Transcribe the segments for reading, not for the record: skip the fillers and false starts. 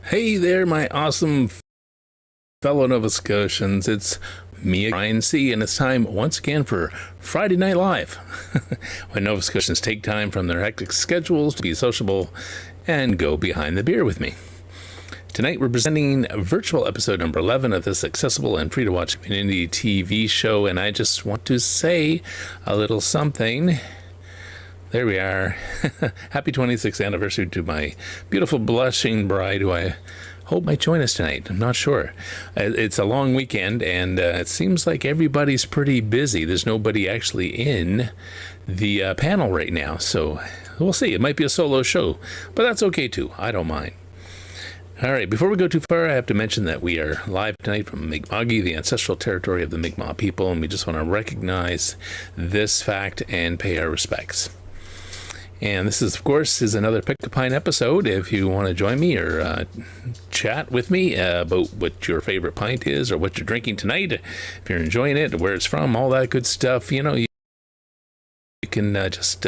Hey there, my awesome fellow Nova Scotians. It's me, Ryan C., and it's time once again for Friday Night Live, when Nova Scotians take time from their hectic schedules to be sociable and go behind the beer with me. Tonight we're presenting virtual episode number 11 of this accessible and free-to-watch community TV show, and I just want to say a little something. There we are. Happy 26th anniversary to my beautiful blushing bride, who I hope might join us tonight. I'm not sure. It's a long weekend, and it seems like everybody's pretty busy. There's nobody actually in the panel right now, so we'll see. It might be a solo show, but that's okay too. I don't mind. All right, before we go too far, I have to mention that we are live tonight from Mi'kma'ki, the ancestral territory of the Mi'kmaq people, and we just want to recognize this fact and pay our respects. And this is, of course, another Pick A Pint episode. If you want to join me or chat with me about what your favorite pint is or what you're drinking tonight, if you're enjoying it, where it's from, all that good stuff, you can just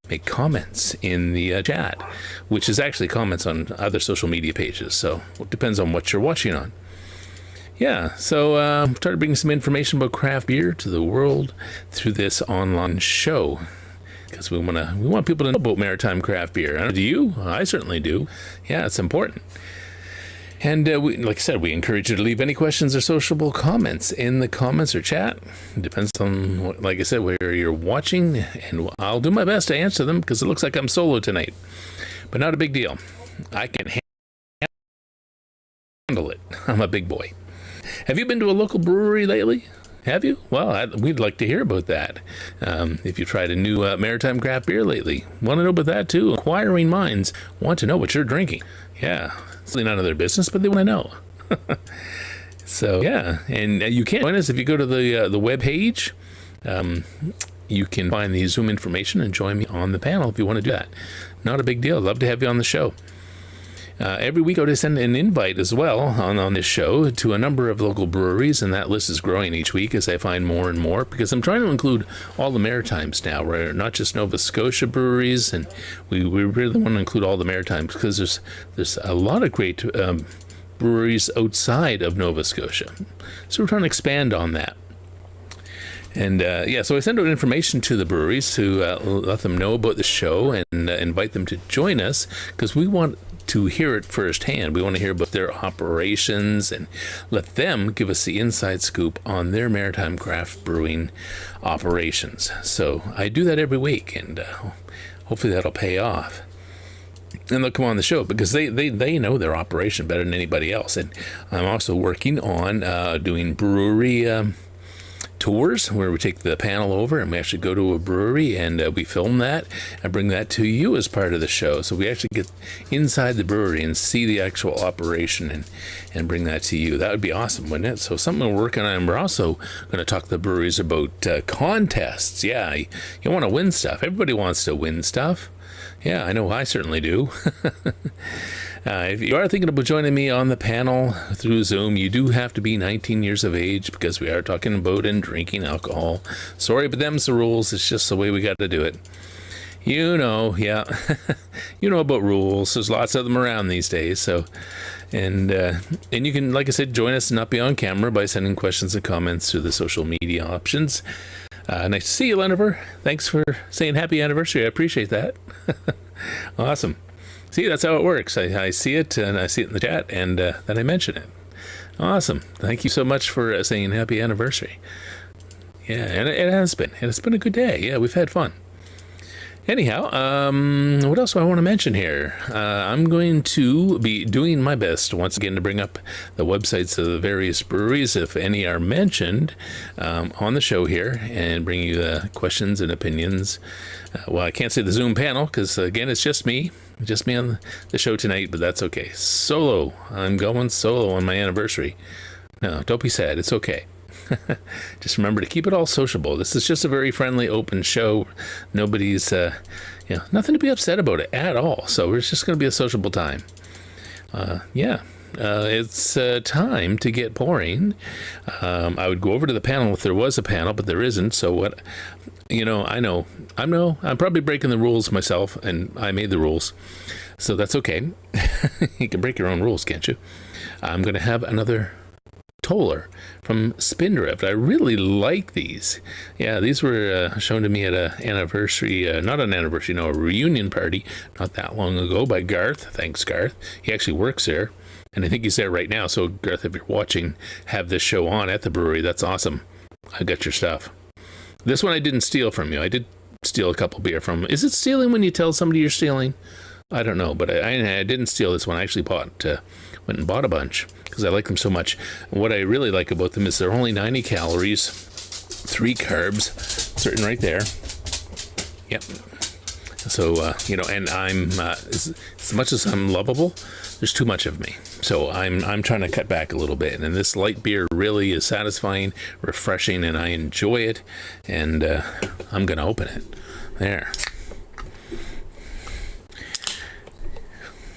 make comments in the chat, which is actually comments on other social media pages. So it depends on what you're watching on. Yeah, so try to bring some information about craft beer to the world through this online show, because we want people to know about maritime craft beer. Do you? I certainly do. Yeah, it's important. And like I said, we encourage you to leave any questions or sociable comments in the comments or chat. It depends on, like I said, where you're watching, and I'll do my best to answer them because it looks like I'm solo tonight. But not a big deal. I can handle it. I'm a big boy. Have you been to a local brewery lately? Have you? Well, we'd like to hear about that. If you tried a new maritime craft beer lately, want to know about that too. Inquiring minds want to know what you're drinking. Yeah, it's really none of their business, but they want to know. So yeah, and you can join us if you go to the web page. You can find the Zoom information and join me on the panel if you want to do that. Not a big deal. Love to have you on the show. Every week I would send an invite as well on this show to a number of local breweries, and that list is growing each week as I find more and more, because I'm trying to include all the Maritimes now. We're not just Nova Scotia breweries, and we really want to include all the Maritimes, because there's a lot of great breweries outside of Nova Scotia. So we're trying to expand on that. And so I send out information to the breweries to let them know about the show and invite them to join us, because we want to hear it firsthand. We want to hear about their operations and let them give us the inside scoop on their maritime craft brewing operations. So I do that every week, and hopefully that'll pay off. And they'll come on the show because they know their operation better than anybody else. And I'm also working on doing brewery tours, where we take the panel over and we actually go to a brewery and we film that and bring that to you as part of the show. So we actually get inside the brewery and see the actual operation and bring that to you. That would be awesome, wouldn't it? So something we're working on. We're also going to talk to the breweries about contests. Yeah, you want to win stuff. Everybody wants to win stuff. Yeah, I know I certainly do. If you are thinking about joining me on the panel through Zoom, you do have to be 19 years of age, because we are talking about and drinking alcohol. Sorry, but them's the rules. It's just the way we got to do it. You know, yeah. You know about rules. There's lots of them around these days. So, and you can, like I said, join us and not be on camera by sending questions and comments through the social media options. Nice to see you, Lennifer. Thanks for saying happy anniversary. I appreciate that. Awesome. See, that's how it works. I see it, and I see it in the chat, and then I mention it. Awesome. Thank you so much for saying happy anniversary. Yeah, and it has been. And it's been a good day. Yeah, we've had fun. Anyhow, what else do I want to mention here? I'm going to be doing my best once again to bring up the websites of the various breweries, if any are mentioned on the show here, and bring you the questions and opinions. Well, I can't say the Zoom panel because, again, it's just me on the show tonight, but that's okay. Solo. I'm going solo on my anniversary. No, don't be sad. It's okay. Just remember to keep it all sociable. This is just a very friendly, open show. Nobody's, nothing to be upset about it at all. So it's just going to be a sociable time. It's time to get pouring. I would go over to the panel if there was a panel, but there isn't. So what? I'm probably breaking the rules myself, and I made the rules. So that's okay. You can break your own rules, can't you? I'm going to have another Toller from Spindrift. I really like these. Yeah, these were shown to me at a anniversary, not an anniversary, no, a reunion party not that long ago by Garth. Thanks, Garth. He actually works there, and I think he's there right now. So, Garth, if you're watching, have this show on at the brewery. That's awesome. I got your stuff. This one I didn't steal from you. I did steal a couple beer from. Is it stealing when you tell somebody you're stealing? I don't know, but I didn't steal this one. I actually went and bought a bunch because I like them so much. And what I really like about them is they're only 90 calories, 3 carbs, certain right there. Yep. So, and I'm, as much as I'm lovable, there's too much of me. So I'm trying to cut back a little bit. And this light beer really is satisfying, refreshing, and I enjoy it. And I'm going to open it. There.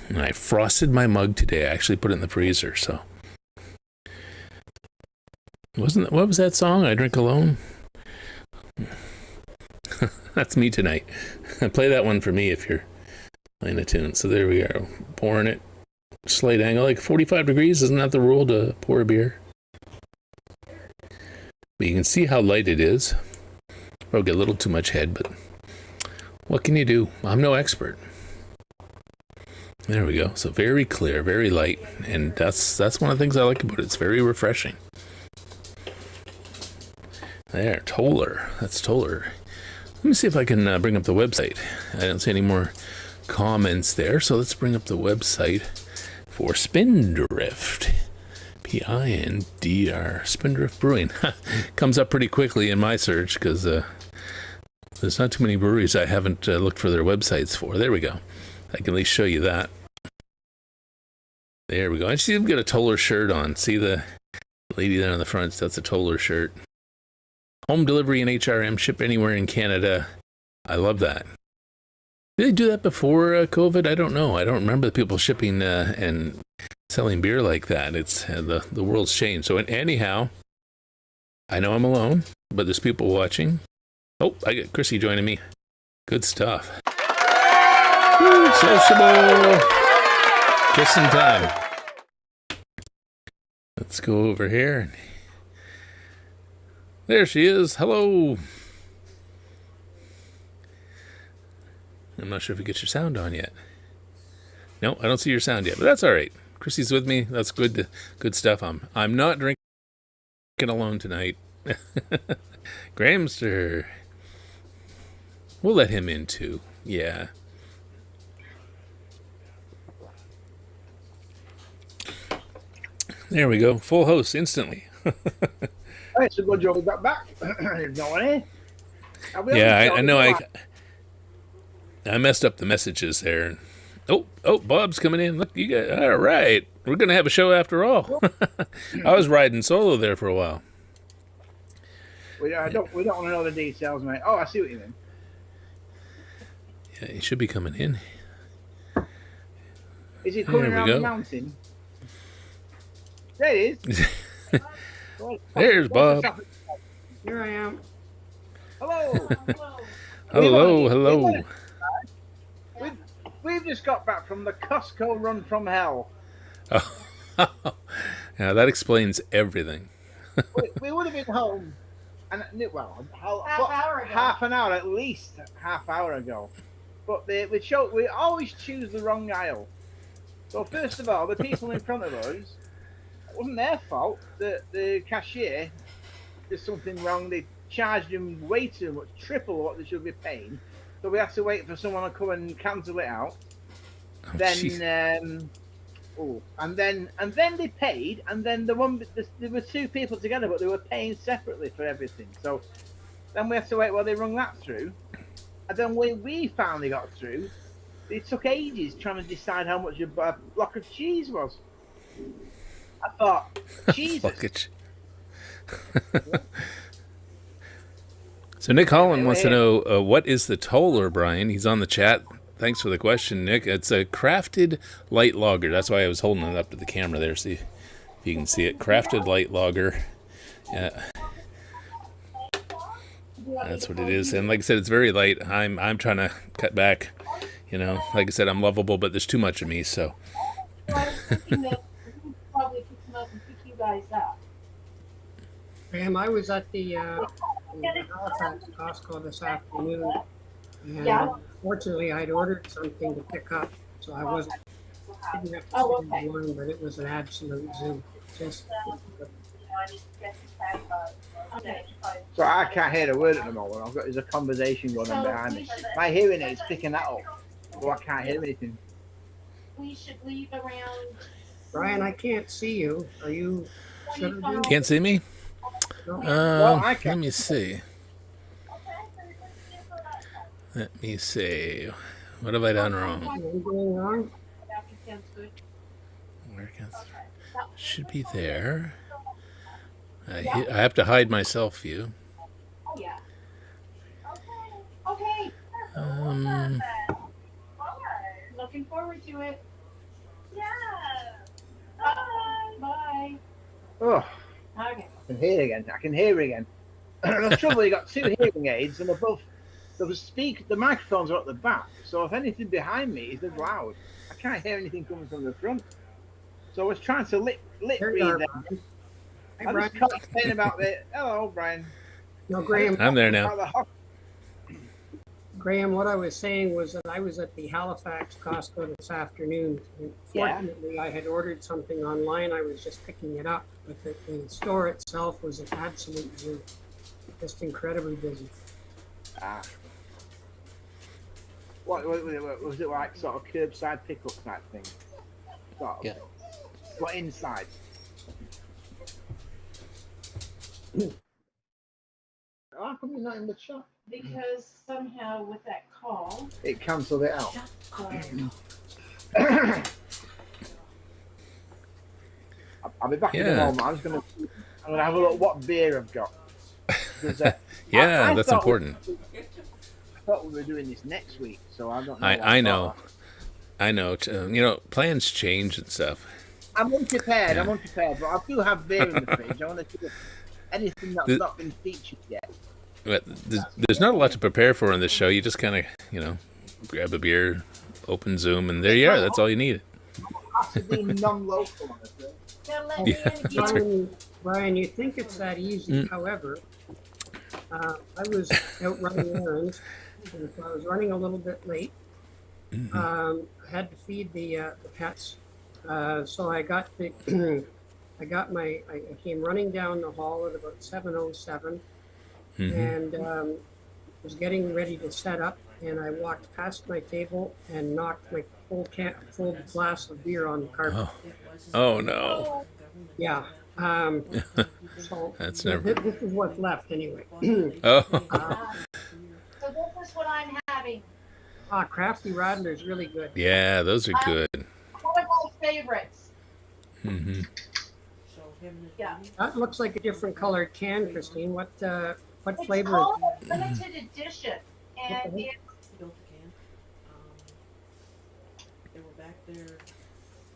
And I frosted my mug today. I actually put it in the freezer, so. What was that song? I Drink Alone? That's me tonight. Play that one for me if you're playing a tune. So there we are, pouring it. Slight angle, like 45 degrees. Isn't that the rule to pour a beer? But you can see how light it is. Probably get a little too much head, but what can you do? I'm no expert. There we go. So very clear, very light, and that's one of the things I like about it. It's very refreshing. There, Toller. That's Toller. Let me see if I can bring up the website. I don't see any more comments there, so let's bring up the website for Spindrift. P-I-N-D-R, Spindrift Brewing. Comes up pretty quickly in my search because there's not too many breweries I haven't looked for their websites for. There we go. I can at least show you that. There we go. And she's got a Toller shirt on. See the lady there on the front? That's a Toller shirt. Home delivery and HRM, ship anywhere in Canada. I love that. Did they do that before COVID? I don't know. I don't remember the people shipping and selling beer like that. It's the world's changed. So anyhow, I know I'm alone, but there's people watching. Oh, I got Chrissy joining me. Good stuff. Woo, sociable. Just in time. Let's go over here. There she is. Hello. I'm not sure if you get your sound on yet. No, I don't see your sound yet, but that's all right. Chrissy's with me. That's good. Good stuff. I'm not drinking alone tonight. Grahamster. We'll let him in too. Yeah. There we go. Full house instantly. It's a good job we got back. Yeah, I know. I messed up the messages there. Oh, Bob's coming in. Look, you got all right. We're gonna have a show after all. I was riding solo there for a while. We don't want to know the details, mate. Oh, I see what you mean. Yeah, he should be coming in. Is he coming around the mountain? There he is. There's Bob. Here I am. Hello. Hello. We've just got back from the Costco run from hell. Oh, yeah, that explains everything. we would have been home, and half an hour at least, half hour ago. But we always choose the wrong aisle. So first of all, the people in front of us, it wasn't their fault. The cashier did something wrong. They charged them way too much, triple what they should be paying. So we had to wait for someone to come and cancel it out. And then they paid, and then there were 2 people together, but they were paying separately for everything. So then we had to wait while they rung that through, and then when we finally got through, it took ages trying to decide how much a block of cheese was. I thought, Jesus. So Nick Holland wants to know, what is the Toller, Brian? He's on the chat. Thanks for the question, Nick. It's a crafted light lager. That's why I was holding it up to the camera there. See if you can see it. Crafted light lager. Yeah. That's what it is. And like I said, it's very light. I'm trying to cut back. You know, like I said, I'm lovable, but there's too much of me. So I was thinking that we could probably pick them up and pick you guys up. Graham, I was at the Halifax Costco this afternoon, and Yeah. fortunately, I'd ordered something to pick up, so I didn't have to Oh, stand okay. in line, but it was an absolute zoo. Just So I can't hear a word at the moment. There's a conversation going on behind me. My hearing aid's picking that up, but I can't hear anything. We should leave around. Brian, I can't see you. Are you? Should I do? can't see me. No. I Let can. me see. Let me see. What have I done wrong? Am I doing wrong? Sounds good. Where can should be there? I have to hide myself view. Yeah. Okay. Looking forward to it. Yeah. Bye. Oh, Okay. I can hear again. I can hear again. The trouble, you got two hearing aids, and above the microphones are at the back. So if anything behind me is loud, I can't hear anything coming from the front. So I was trying to lip There read you are, them. Brian. Hi, I Brian. just can't explain about the. Hello, Brian. No, Graham. I'm there now. About the hot- Graham, what I was saying was that I was at the Halifax Costco this afternoon. And fortunately, I had ordered something online. I was just picking it up, but the store itself was an absolute zoo. Just incredibly busy. Ah. What was it like? Sort of curbside pickup type thing. Sort of. Yeah. What inside? How come he's not in the shop? Because somehow with that call. It cancelled it out. I'll be back in a moment. I'm gonna have a look what beer I've got. Because, Yeah, I that's thought important. I thought we were doing this next week, so I don't know. I know. I know. You know, plans change and stuff. I'm unprepared. Yeah. I'm unprepared, but I do have beer in the fridge. I want to do anything that's not been featured yet. But there's not a lot to prepare for in this show. You just kind of, you know, grab a beer, open Zoom, and there you are. That's all you need. Possibly non-local, honestly. Yeah, that's right. Brian, you think it's that easy. However, I was out running errands, and so I was running a little bit late. I had to feed the pets, so I got I came running down the hall at about 7:07, and was getting ready to set up, and I walked past my table and knocked my full glass of beer on the carpet. Oh no. Yeah. So That's never. this is what's left anyway. Oh. So this is what I'm having. Crafty Radler's really good. Yeah, those are good. One of my favorites. Mm-hmm. Yeah. That looks like a different colored can, Christine. What It's flavor? called limited edition, and Okay. it's Built a can. They were back there.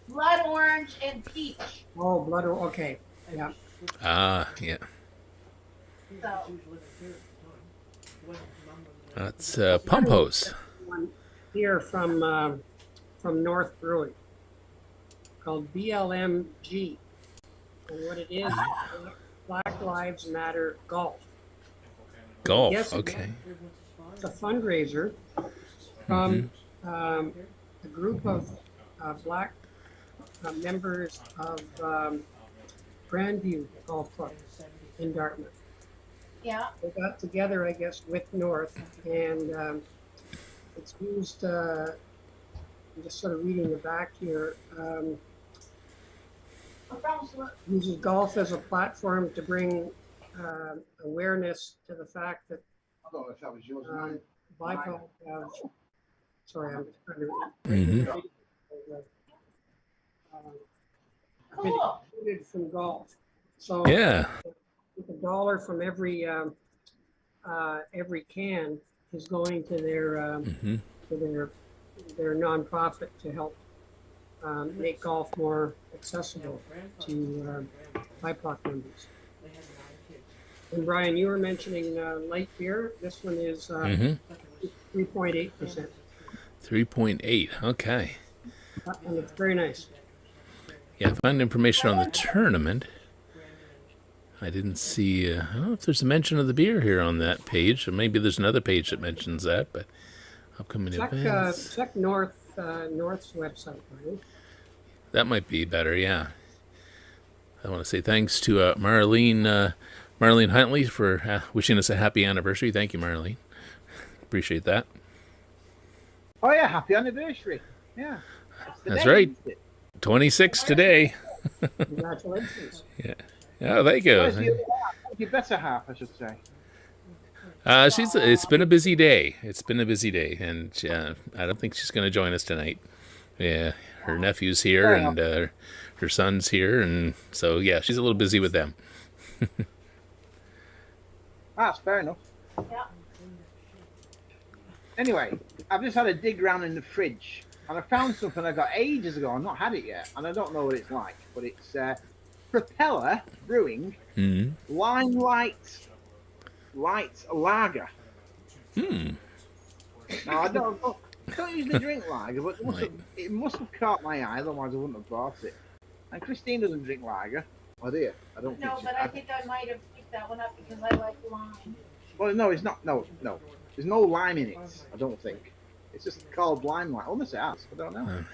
blood orange and peach. Oh, blood. Okay. Yeah. Ah, yeah. So That's Pump Hose. One here from North Brewing called BLMG, and what it is Black Lives Matter Golf. Golf. Yes, Okay. It's a fundraiser from a group of black members of Grandview Golf Club in Dartmouth. yeah, They got together, I guess, with North, and it's used. I'm just sort of reading the back here. Uses golf as a platform to bring awareness to the fact that I don't know if that was yours. BIPOC have. Sorry, I'm trying to. Mm-hmm. cool. Excluded from golf. So Yeah. $1 from every can is going to their nonprofit to help make golf more accessible to BIPOC members. And Brian, you were mentioning light beer. This one is 3.8%. 3.8. Okay. And it's very nice. Yeah, I found information on the tournament. I didn't see. I don't know if there's a mention of the beer here on that page. Or maybe there's another page that mentions that. But upcoming events. Check North's website, right? That might be better. Yeah. I want to say thanks to Marlene Huntley for wishing us a happy anniversary. Thank you, Marlene. Appreciate that. Oh yeah, happy anniversary. Yeah. That's right. 26 today. Congratulations. Yeah. Oh, thank you. Your better half, I should say. It's been a busy day. And I don't think she's going to join us tonight. Yeah, her nephew's here and her son's here, and so yeah, she's a little busy with them. That's fair enough. Yeah. Anyway, I've just had a dig around in the fridge, and I found something I got ages ago. I've not had it yet, and I don't know what it's like, but it's Propeller Brewing Limelight Light Lager. Now I don't usually drink lager, but it must have caught my eye, otherwise I wouldn't have bought it. And Christine doesn't drink lager. Oh dear, I don't think No, but I think I might have picked that one up because I like lime. Well, no, it's not. No. There's no lime in it, I don't think. It's just called limelight. Unless it has. I don't know.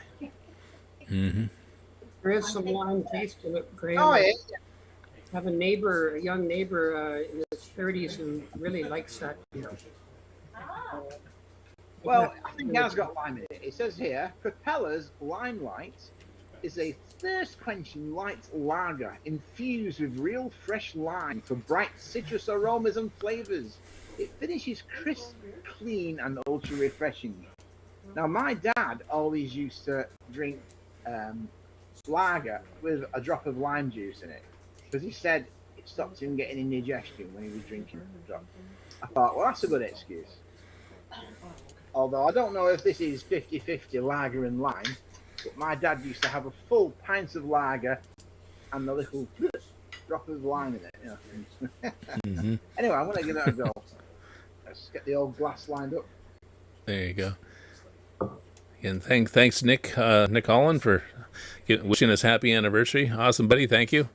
There is some lime taste to it, Graham. Oh, yeah. I have a young neighbor in his 30s who really likes that beer. Ah. Well, I think it has got lime in it. It says here, Propeller's Limelight is a thirst-quenching light lager infused with real fresh lime for bright citrus aromas and flavors. It finishes crisp, clean, and ultra-refreshing. Now, my dad always used to drink lager with a drop of lime juice in it because he said it stopped him getting indigestion when he was drinking the drop. I thought, well, that's a good excuse. Although I don't know if this is 50-50 lager and lime, but my dad used to have a full pint of lager and a little drop of lime in it. You know? Anyway, I'm going to give it a go. Let's get the old glass lined up. There you go. And thanks, Nick Holland, for wishing us happy anniversary. Awesome, buddy. Thank you.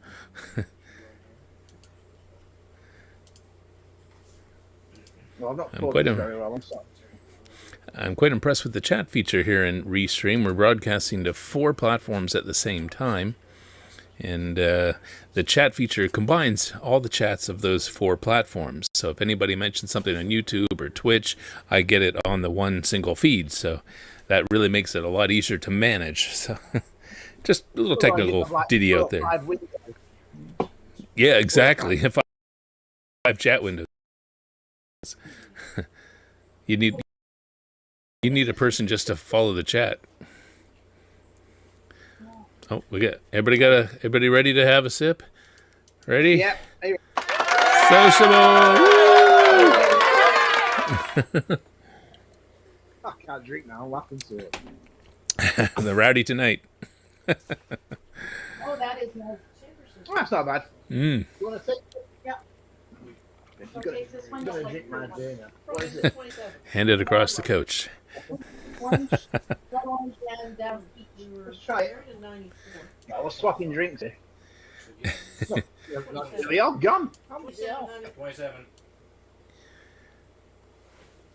Well, I've not quoted very well. I'm sorry. I'm quite impressed with the chat feature here in Restream. We're broadcasting to 4 platforms at the same time. And the chat feature combines all the chats of those 4 platforms. So if anybody mentions something on YouTube or Twitch, I get it on the one single feed. So that really makes it a lot easier to manage. So just a little technical ditty out there. Yeah, exactly. 5 chat windows. You need a person just to follow the chat. Oh, everybody ready to have a sip? Ready? Yep. Sociable. I can't drink now. What happened to it? The rowdy tonight. Oh, that is nice. Oh, that's not bad. You want to take it? Yeah. You're going to drink my beer now. What is it? Hand it across the couch. Orange and peach. Let's try it. Oh, we're swapping drinks here. We all gone. 27.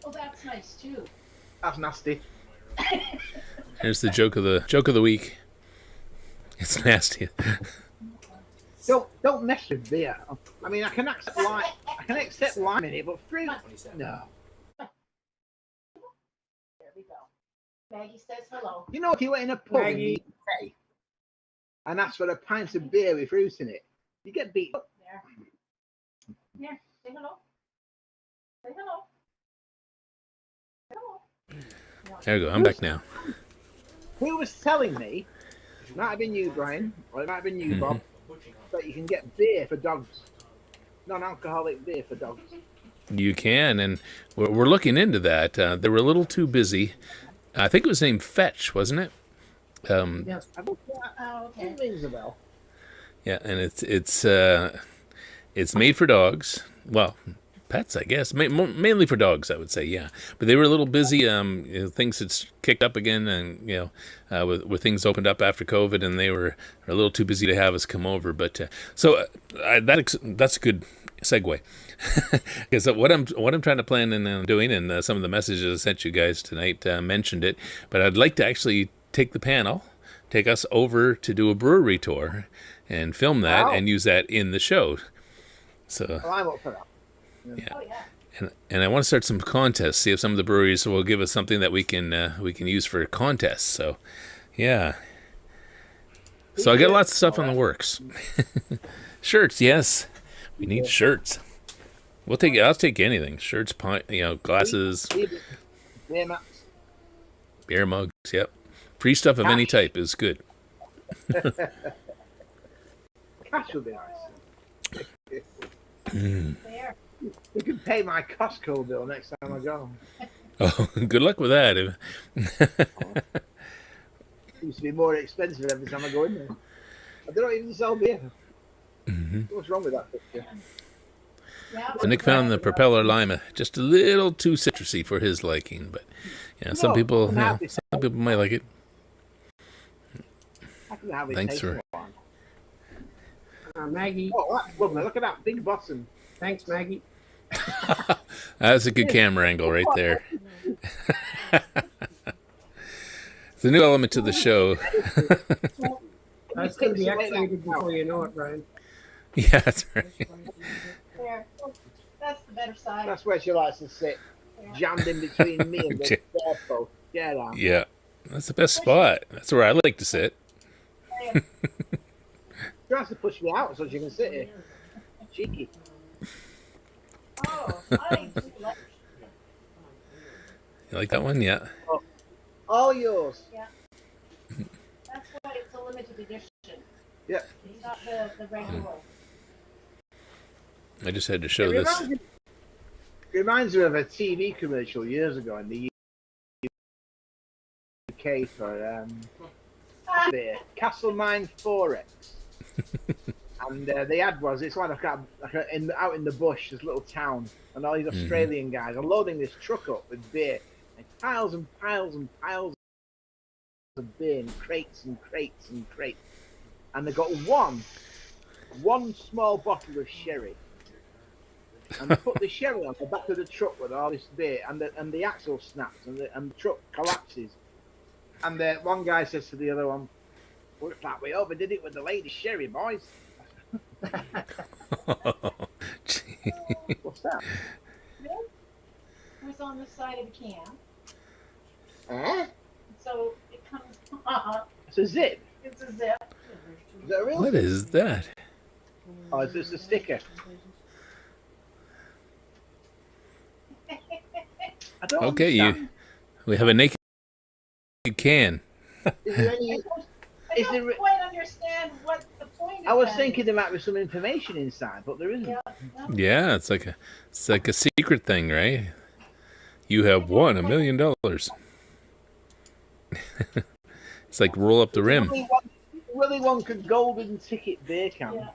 Oh, that's nice too. That's nasty. Here's the joke of the week. It's nasty. Don't mess with beer. I mean, I can accept lime in it, but fruit, no. There we go. Maggie says hello. You know, if you were in a pub in the UK and asked for a pint of beer with fruit in it, you get beat up. There. Yeah, say hello. Say hello. Hello. There we go. I'm back now. Who was telling me, it might have been you, Brian, or it might have been you, Bob, that you can get beer for dogs. Non-alcoholic beer for dogs. You can, and we're looking into that. They were a little too busy. I think it was named Fetch, wasn't it? Yes. It rings a bell. Yeah, and it's made for dogs. Well, pets, I guess. Mainly for dogs, I would say, yeah. But they were a little busy. Things had kicked up again, and with things opened up after COVID, and they were a little too busy to have us come over. But that's a good segue. Because what I'm trying to plan and doing, and some of the messages I sent you guys tonight mentioned it. But I'd like to actually take us over to do a brewery tour and film that and use that in the show. So I'm up for that. Yeah. Oh, yeah. And I want to start some contests. See if some of the breweries will give us something that we can use for contests. So, yeah. So I got lots of stuff in the works. Shirts, yes, we need shirts. I'll take anything. Shirts, glasses, beer mugs. Yep, free stuff of any type is good. Cash would be nice. There. You can pay my Costco bill next time I go. Oh, good luck with that. It used to be more expensive every time I go in there. I don't even sell beer. What's wrong with that picture? Yeah, So Nick found the Propeller Lima just a little too citrusy for his liking, but some people might like it. I can have it. Thanks for. Maggie. Oh, that's lovely. Look at that big bottom. Thanks, Maggie. That's a good camera angle right there. It's a new element to the show. That's going to be activated before you know it, Brian. Yeah, that's right. there. That's the better side. That's where she likes to sit, jammed in between me and the stair post. Get down. Yeah, that's the best spot. That's where I like to sit. She has to push me out so she can sit here. Cheeky. Oh, I do like You like that one? Yeah. All yours. That's why it's a limited edition. Yeah. It's not the regular one. I just had to show this. Reminds me of a TV commercial years ago in the UK for beer, Castle Mine Forex. And the ad was, it's like out in the bush, this little town, and all these Australian guys are loading this truck up with beer, and piles and piles and piles of beer in crates and crates and crates. And they got one small bottle of sherry. And they put the sherry on the back of the truck with all this beer, and the axle snaps, and the truck collapses. And one guy says to the other one, "Looks like we overdid it with the lady sherry, boys." What's that? It was on the side of the can. Huh? So it comes off. It's a zip. It's a zip. Is that a real What zip? is that? Oh, it's just a sticker. I don't Okay, understand. we have a naked can. Is there any? I Is don't there? quite understand what the point of I was that thinking is. there might be some information inside, but there isn't. Yeah, no. Yeah, it's like a secret thing, right? You have won $1 million. It's like roll up the rim. Willy Wonka golden ticket beer can. Yeah.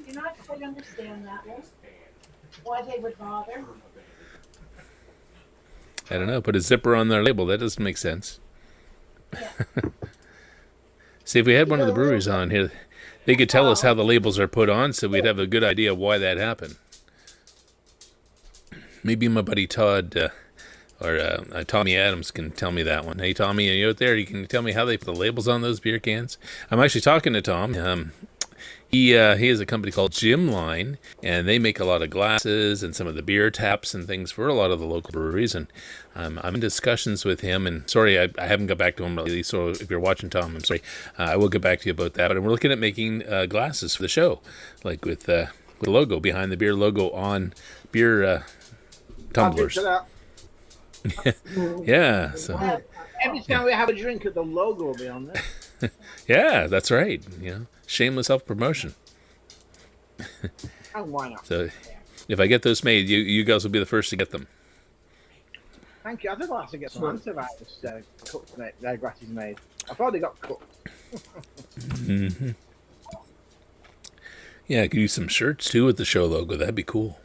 Do not quite understand that one. Why they would bother. I don't know. Put a zipper on their label. That doesn't make sense. Yeah. See, if we had one of the breweries on here, they could tell us how the labels are put on, so we'd have a good idea of why that happened. Maybe my buddy Todd or Tommy Adams can tell me that one. Hey, Tommy, are you out there? You can tell me how they put the labels on those beer cans? I'm actually talking to Tom. He has a company called Gym Line, and they make a lot of glasses and some of the beer taps and things for a lot of the local breweries. And I'm in discussions with him. And sorry, I haven't got back to him lately. So if you're watching, Tom, I'm sorry. I will get back to you about that. But we're looking at making glasses for the show, like with the logo behind the beer logo on beer tumblers. Yeah. So Every time we have a drink, the logo will be on there. yeah, that's right. Shameless self-promotion. And why not? So if I get those made, you guys will be the first to get them. Thank you. I think I'll have to get some antivirus cups made, glasses made. I've already got cups. Yeah, I could use some shirts too with the show logo. That'd be cool.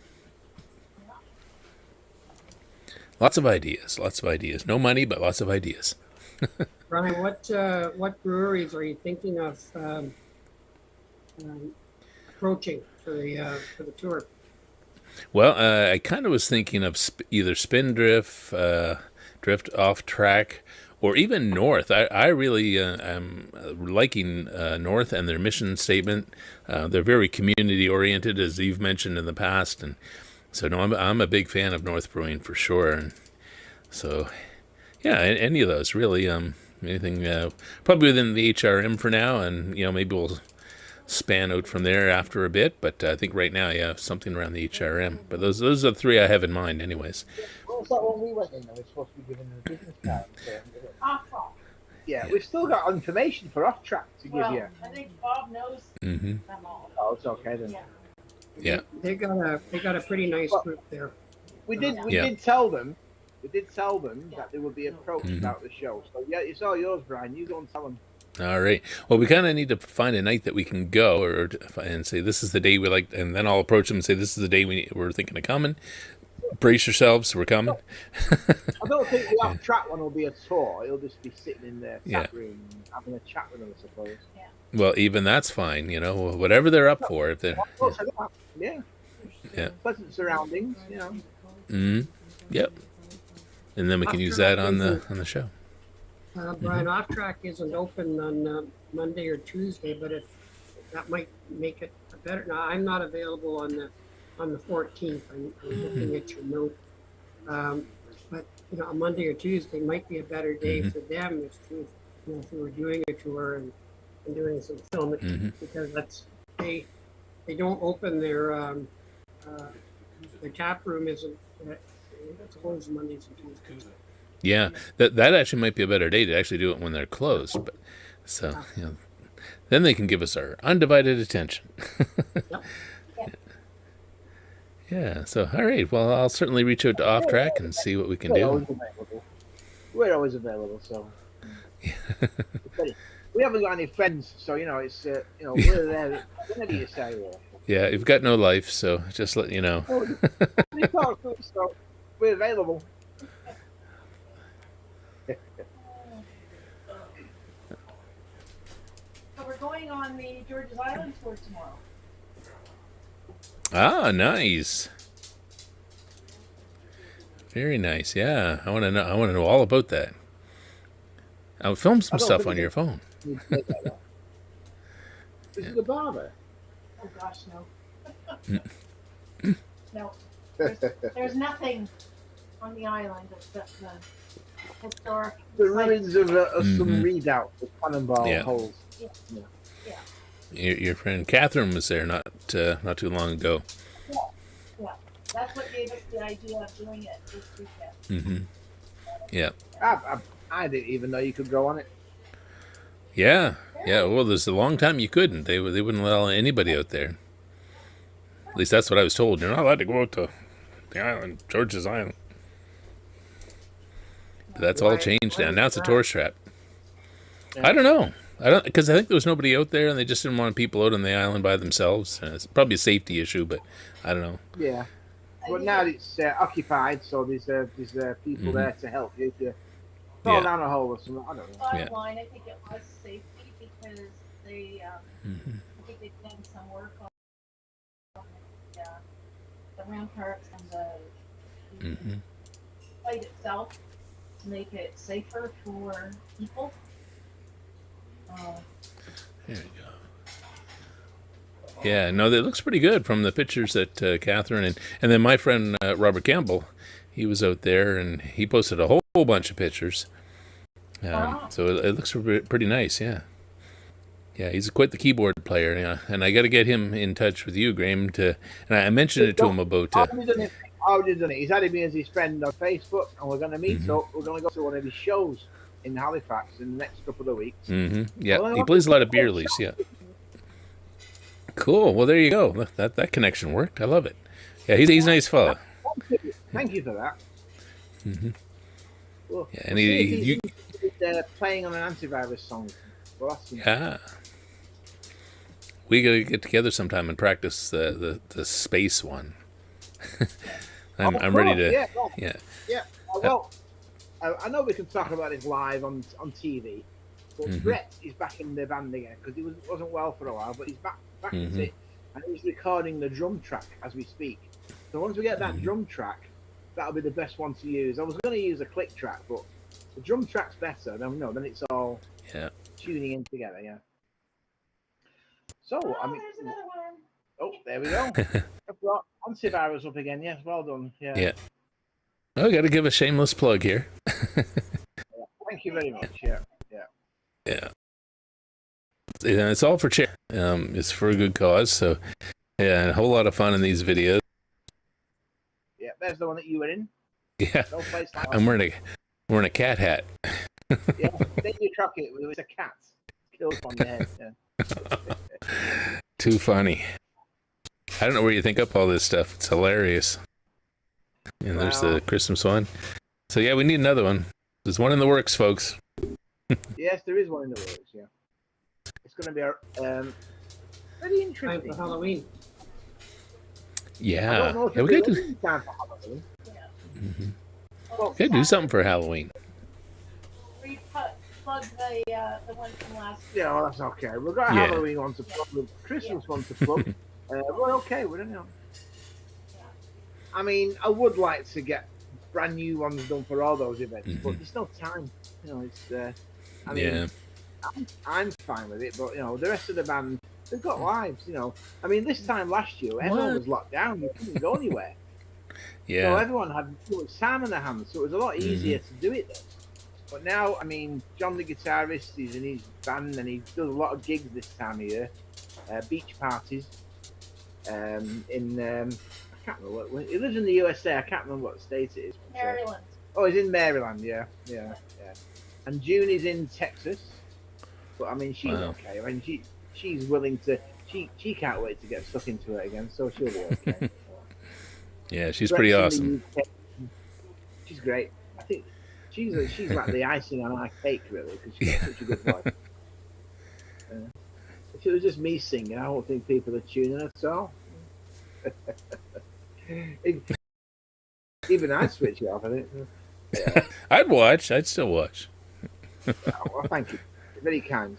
Lots of ideas. Lots of ideas. No money, but lots of ideas. Brian, what breweries are you thinking of approaching for the tour? Well, I kind of was thinking of either Spindrift, Drift Off Track, or even North. I really am liking North and their mission statement. They're very community oriented, as you've mentioned in the past, and so no, I'm a big fan of North Brewing for sure. And so, yeah, any of those really. Anything probably within the HRM for now, and maybe we'll span out from there after a bit. But I think right now, yeah, something around the HRM. But those are the three I have in mind, anyways. What was that when we went in? We're supposed to be given a business card. Off-track. Yeah, we've still got information for off track to give you. I think Bob knows them all. Oh, it's okay then. Yeah. They got a pretty nice group there. We did tell them. We did tell them that they would be approached about the show. So yeah, it's all yours, Brian. You go and tell them. All right. Well, we kind of need to find a night that we can go, and say this is the day we like, and then I'll approach them and say this is the day we're thinking of coming. Brace yourselves, we're coming. I don't think the off-track one will be a tour. It'll just be sitting in the chat room having a chat with them, I suppose. Yeah. Well, even that's fine. Whatever they're up for. If they're Yeah. Yeah. Pleasant surroundings. Yep. And then we can use that on the show. Brian, Off Track isn't open on Monday or Tuesday, but if that might make it better. Now, I'm not available on the 14th. I'm looking at your note. But a Monday or Tuesday might be a better day for them if we were doing a tour and doing some filming, because they don't open their tap room isn't closed Mondays and Tuesdays. Yeah, that actually might be a better day to actually do it when they're closed. But so then they can give us our undivided attention. Yeah. So all right. Well, I'll certainly reach out to Off Track and see what we can do. We're always available. So we haven't got any friends, so it's we're there whenever you say. Yeah, you've got no life, so just let you know. So we're available. So we're going on the George's Island tour tomorrow. Ah, nice. Very nice. Yeah, I want to know. I want to know all about that. I'll film some stuff on your phone. This is the barber. Oh gosh, no. No. There's nothing on the island except the historic. The ruins of some redoubt with cannonball holes. Your friend Catherine was there not too long ago. Yeah. That's what gave us the idea of doing it this weekend. Yeah. I didn't even know you could go on it. Yeah. Well, there's a long time you couldn't. They wouldn't allow anybody out there. At least that's what I was told. You're not allowed to go out to the island, George's Island. But that's all changed now. Now it's a tourist trap. I don't know. Because I think there was nobody out there, and they just didn't want people out on the island by themselves. It's probably a safety issue, but I don't know. Yeah, but now it's occupied, so there's people there to help you if you fall down a hole or something. I don't know. Bottom line, I think it was safety because they, I think they've done some work on the ramparts and the site itself to make it safer for people. There you go. Yeah, no, that looks pretty good from the pictures that Catherine and then my friend Robert Campbell, he was out there and he posted a whole bunch of pictures. So it looks pretty nice, yeah. Yeah, he's quite the keyboard player, and I got to get him in touch with you, Graham. And I mentioned it to him about. He's added me as his friend on Facebook, and we're going to meet. So we're going to go to one of his shows in Halifax in the next couple of weeks. Yeah, he plays a lot of beer leagues. Yeah. Cool. Well, there you go. That connection worked. I love it. Yeah, he's a nice fella. Thank you for that. Well, yeah, and he's playing on an antivirus song. Well, we got to get together sometime and practice the space one. I'm ready to. Yeah, well, Yeah. yeah. Well, I know we can talk about this live on TV, but Brett is back in the band again because he wasn't well for a while, but he's back at it, and he's recording the drum track as we speak. So once we get that drum track, that'll be the best one to use. I was going to use a click track, but the drum track's better. Then it's all tuning in together. Yeah. So I mean, there's another one. oh, there we go. I've got antivirus up again. Yes, well done. Yeah. Yeah. Oh, got to give a shameless plug here. Thank you very much. Yeah. Yeah. Yeah, it's all for charity. It's for a good cause. So, yeah, a whole lot of fun in these videos. Yeah, there's the one that you were in. Yeah. No place like I'm wearing a cat hat. Yeah, then you truck it with a cat. Killed on your head. Yeah. Too funny. I don't know where you think up all this stuff. It's hilarious. And there's the Christmas one. So yeah, we need another one. There's one in the works, folks. Yes, there is one in the works. Yeah, it's going to be very Time interesting. for Halloween. I don't know Yeah, if we it's could really time for Halloween. Well, do something for Halloween. Plug the one from last year. Yeah, well, that's okay. We've got a Halloween one to plug, the Christmas one to plug. We're okay with it, you know. I mean, I would like to get brand new ones done for all those events, but there's no time. You know, it's. I mean, I'm fine with it, but you know, the rest of the band, they've got lives. You know, I mean, this time last year, everyone was locked down. You couldn't go anywhere. Yeah. So everyone had time in their hands, so it was a lot easier to do it then. But now, I mean, John the guitarist, he's in his band and he does a lot of gigs this time of year, beach parties. I can't remember what he lives in the USA. I can't remember what state it is. Maryland. Oh, he's in Maryland. Yeah. And June is in Texas. But I mean, she's okay. I mean, she's willing to. She can't wait to get stuck into it again, so she'll be okay. Yeah, she's pretty awesome. She's great. I think she's like the icing on our cake, really, because she's got such a good voice. If it was just me singing, I don't think people are tuning at all. Even I'd switch it off, I think. Yeah. I'd watch. I'd still watch. Oh, well, thank you. Very kind.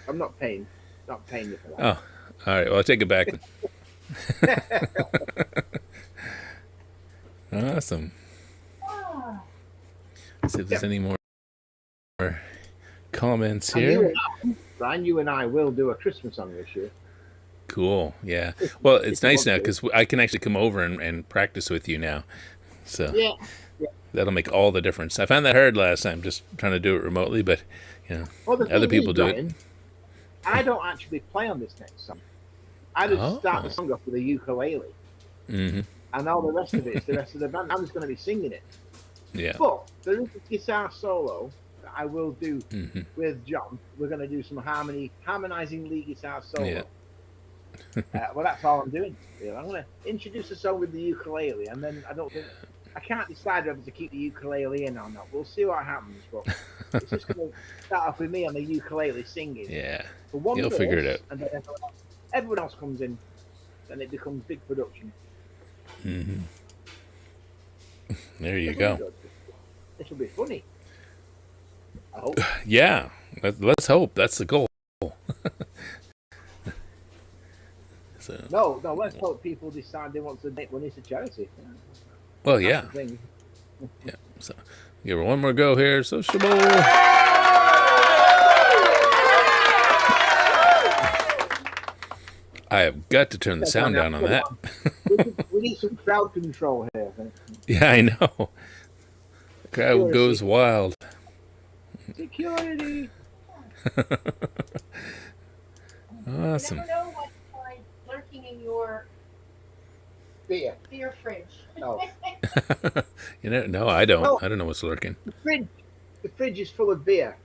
I'm not paying you for that. Oh, all right. Well, I'll take it back. Awesome. Let's see if there's any more comments here. Brian, you and I will do a Christmas song this year. Cool. Yeah. Well, it's nice now because I can actually come over and practice with you now. So that'll make all the difference. I found that hard last time, just trying to do it remotely, but you know, other people do it. I don't actually play on this next song. I just start the song off with a ukulele, and all the rest of it is the rest of the band. I'm just going to be singing it. Yeah. But there is a guitar solo that I will do with John. We're going to do some harmonizing lead guitar solo. Yeah. Well, that's all I'm doing. Really. I'm going to introduce a song with the ukulele, and then I can't decide whether to keep the ukulele in or not. We'll see what happens, but it's just going to start off with me on the ukulele singing. Yeah. For one You'll figure it out. And then everyone else comes in, then it becomes big production. There you go. It'll be funny. I hope. Yeah. Let's hope. That's the goal. So. No. Let's hope people decide they want to donate money to charity. Well, yeah. Yeah. So, give her one more go here. Sociable. I have got to turn the sound down on that. We need some crowd control here. I think. Yeah, I know. The crowd goes wild. Security. Awesome. You never know what you find lurking in your Beer. beer fridge. Oh. You know, no, I don't. Well, I don't know what's lurking. The fridge is full of beer,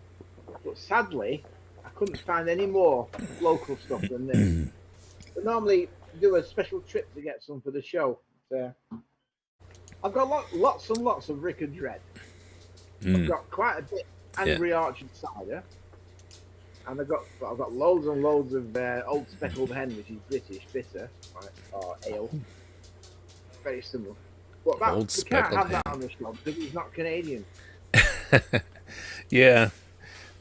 but sadly, I couldn't find any more local stuff than this. I normally do a special trip to get some for the show. I've got lots and lots of Rickard Red. I've got quite a bit Angry Orchard cider. and I've got loads and loads of Old Speckled Hen, which is British bitter, right, or ale. Very similar. But we can't have that on the show because it's not Canadian. Yeah.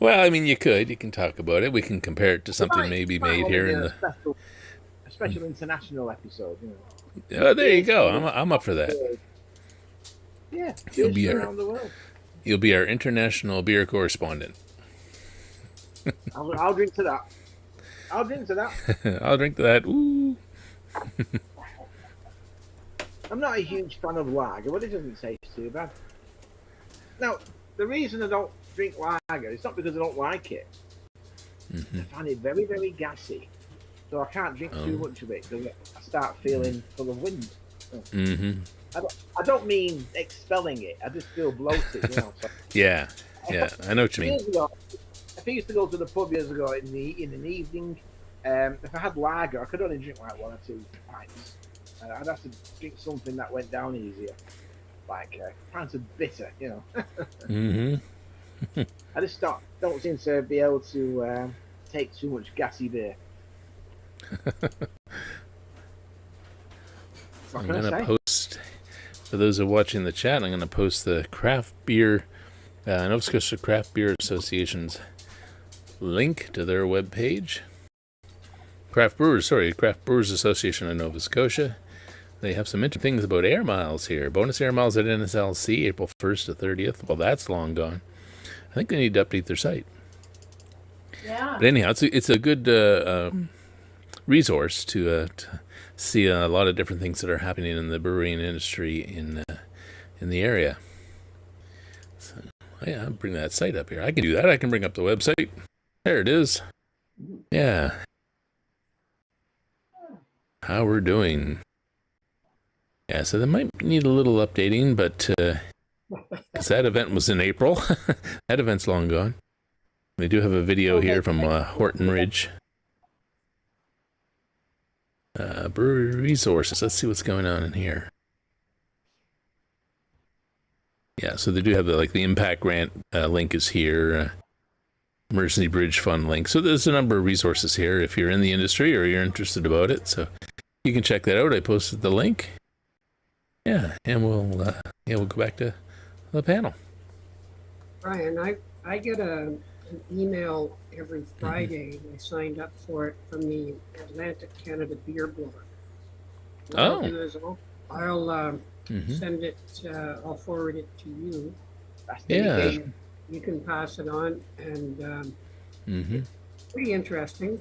Well, I mean, you can talk about it. We can compare it to something maybe made here in the a special international episode. Oh, there you go. I'm up for that. Yeah, around the world. You'll be our international beer correspondent. I'll drink to that. I'll drink to that. I'll drink to that. Ooh. I'm not a huge fan of lager, but it doesn't taste too bad. Now, the reason I don't drink lager is not because I don't like it. I find it very, very gassy. So I can't drink too much of it because I start feeling full of wind. I don't mean expelling it. I just feel bloated, So. Yeah, I know what you mean. If I used to go to the pub years ago in an evening, if I had lager, I could only drink like 1 or 2 pints. I'd have to drink something that went down easier, like pints of bitter, I just don't seem to be able to take too much gassy beer. I'm going to post, for those who are watching the chat, I'm going to post the craft beer, Nova Scotia Craft Beer Association's link to their webpage. Craft Brewers Association of Nova Scotia. They have some interesting things about air miles here. Bonus air miles at NSLC, April 1st to 30th. Well, that's long gone. I think they need to update their site. Yeah. But anyhow, it's a good resource to see a lot of different things that are happening in the brewing industry in the area. So, I'll bring that site up here. I can do that. I can bring up the website. There it is. Yeah. How we're doing. Yeah, so they might need a little updating, but because that event was in April. That event's long gone. We do have a video here from Horton Ridge. Brewery resources. Let's see what's going on in here. Yeah, so they do have the impact grant link is here. Emergency Bridge Fund link. So there's a number of resources here if you're in the industry or you're interested about it. So you can check that out. I posted the link. Yeah, and we'll go back to the panel. Brian, I get an email every Friday. I signed up for it from the Atlantic Canada Beer Blog. What I'll do is I'll send it. I'll forward it to you. Yeah. You can pass it on, and it's pretty interesting.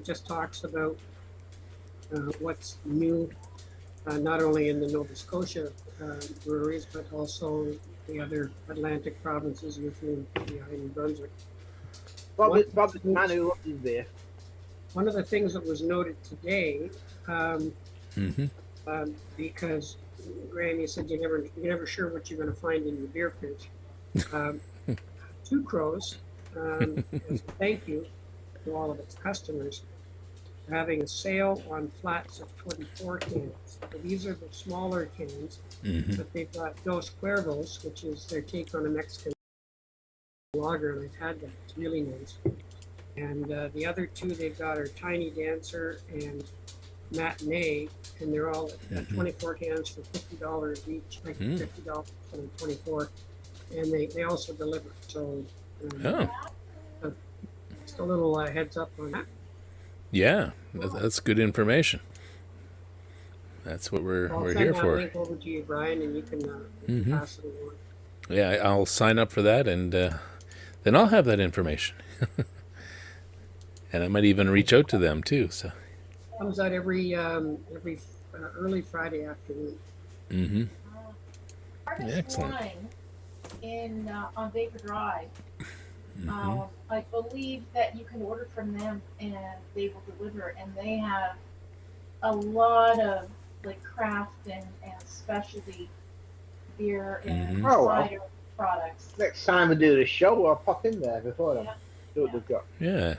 Just talks about what's new. Not only in the Nova Scotia breweries, but also the other Atlantic provinces within the New Brunswick. Bob the man who lives there. One of the things that was noted today, because Graham, you said you're never sure what you're going to find in your beer fridge. Two Crows, as a thank you to all of its customers, having a sale on flats of 24 cans. So these are the smaller cans, but they've got Dos Cuervos, which is their take on a Mexican lager, and I've had that. It's really nice. And the other two they've got are Tiny Dancer and Matinee, and they're all at 24 cans for $50 each, like $50 and 24. And they also deliver. So just a little heads up on that. Yeah, that's good information. That's what we're here for. I'll link over to you, Brian, and you can pass it along. Yeah, I'll sign up for that, and then I'll have that information. And I might even reach out to them too. So comes out every early Friday afternoon. Excellent. Wine on Baker Drive. I believe that you can order from them and they will deliver, and they have a lot of craft and specialty beer and cider products. Next time we do the show, I'll pop in there before them. See what they've got. Yeah.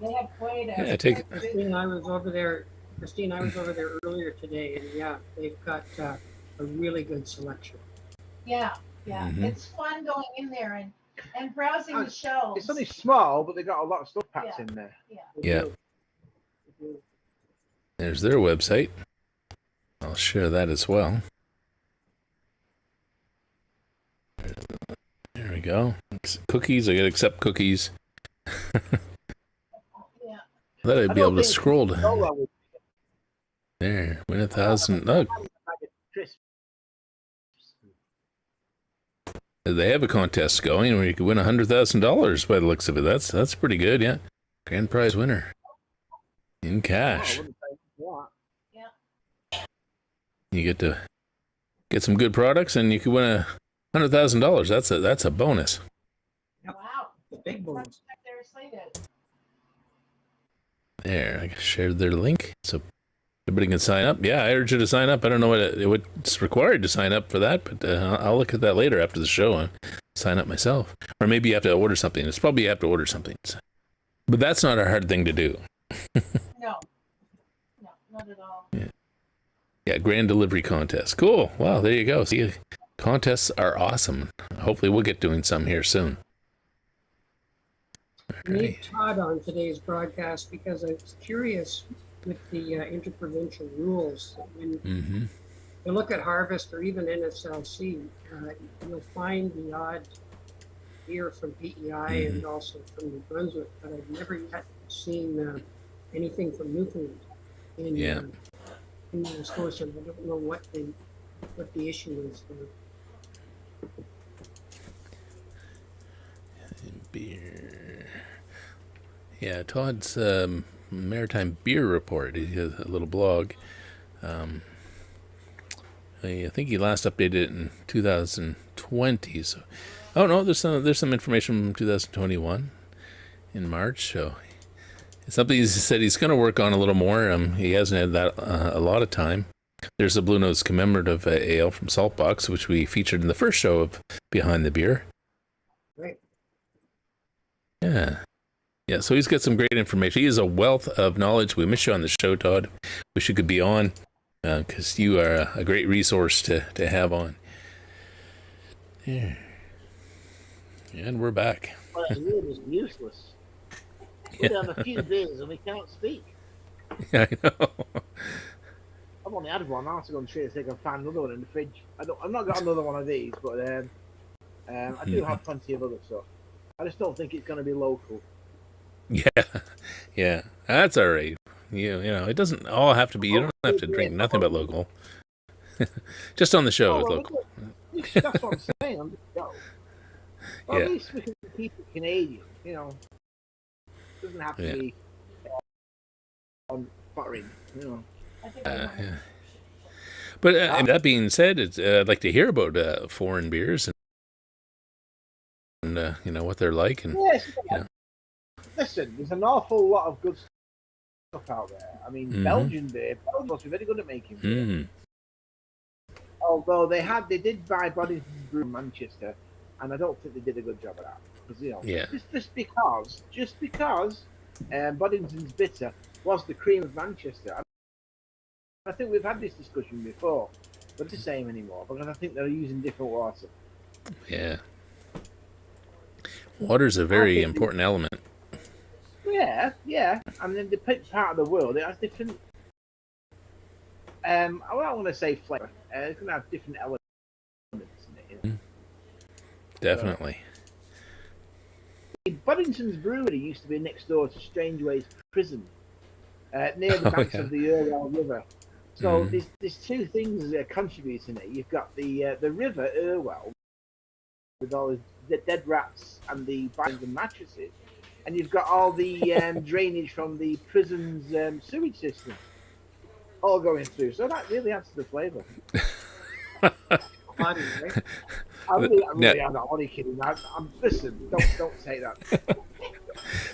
They have quite a. Yeah, take it. Christine, I was over there earlier today, and they've got a really good selection. Yeah. It's fun going in there, and And browsing the shelves. It's only small, but they got a lot of stuff packed in there. Yeah. There's their website. I'll share that as well. There we go. Cookies. I gotta accept cookies. Yeah. Thought I'd be able to scroll down. There, win 1,000. Oh, they have a contest going where you could win $100,000 by the looks of it. That's pretty good, yeah. Grand prize winner in cash. You get to get some good products, and you could win $100,000. That's a bonus. Wow. Big bonus. There, I shared their link, so everybody can sign up. Yeah, I urge you to sign up. I don't know what's required to sign up for that, but I'll look at that later after the show and sign up myself. Or maybe you have to order something. It's probably you have to order something. But that's not a hard thing to do. No, not at all. Yeah, grand delivery contest. Cool. Wow, there you go. See, contests are awesome. Hopefully we'll get doing some here soon. We need Todd on today's broadcast because I was curious with the interprovincial rules. When you look at Harvest or even NSLC, you'll find the odd beer from PEI and also from New Brunswick, but I've never yet seen anything from Newfoundland in Nova Scotia. I don't know what the issue is there. Beer. Yeah, Todd's Maritime Beer Report. He has a little blog. I think he last updated it in 2020. So, oh no, there's some information from 2021 in March. So, it's something he said he's going to work on a little more. He hasn't had that a lot of time. There's a Blue Nose commemorative ale from Saltbox, which we featured in the first show of Behind the Beer. Right. Yeah. Yeah, so he's got some great information. He is a wealth of knowledge. We miss you on the show, Todd. Wish you could be on, because you are a great resource to have on. Yeah. And we're back. Well, it's really useless. We have a few beers and we can't speak. Yeah, I know. I've only had one. I have to go and see if I can find another one in the fridge. I've not got another one of these, but I do have plenty of other stuff. I just don't think it's going to be local. Yeah, that's all right. You know, it doesn't all have to be. You don't have to drink nothing but local. Just on the show, it's local. That's what I'm saying. On the show. Well, at least we can keep it Canadian. You know, it doesn't have to be on foreign. You know. Yeah. But that being said, I'd like to hear about foreign beers and you know what they're like. And listen, there's an awful lot of good stuff out there. I mean, Belgian beer, Belgium must be very good at making beer. Although they did buy Boddington's Brew in Manchester, and I don't think they did a good job of that. Because, you know, just because Boddington's Bitter was the cream of Manchester. I think we've had this discussion before, but it's the same anymore because I think they're using different water. Yeah. Water's a very important element. Yeah. I mean, the part of the world, it has different, I don't want to say flavor. It's going to have different elements in it. You know? Definitely. Boddington's Brewery used to be next door to Strangeways Prison, near the banks of the Irwell River. So there's two things contributing it. You've got the River Irwell with all the dead rats and the binds and mattresses, and you've got all the drainage from the prison's sewage system all going through. So that really adds to the flavour. I'm not only kidding. Listen, don't say that.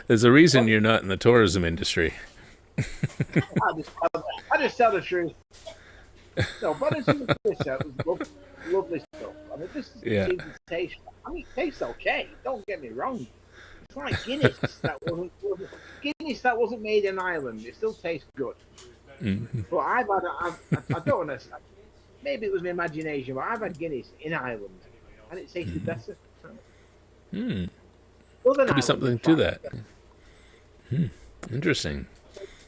There's a reason you're not in the tourism industry. I just tell the truth. No, but it's lovely stuff. I mean, this is taste. I mean, it tastes okay. Don't get me wrong. It's like Guinness that wasn't made in Ireland. It still tastes good. But I don't want to. Maybe it was my imagination, but I've had Guinness in Ireland, and it tasted better. Hmm. Northern Could be Ireland something is to fine. that. Interesting.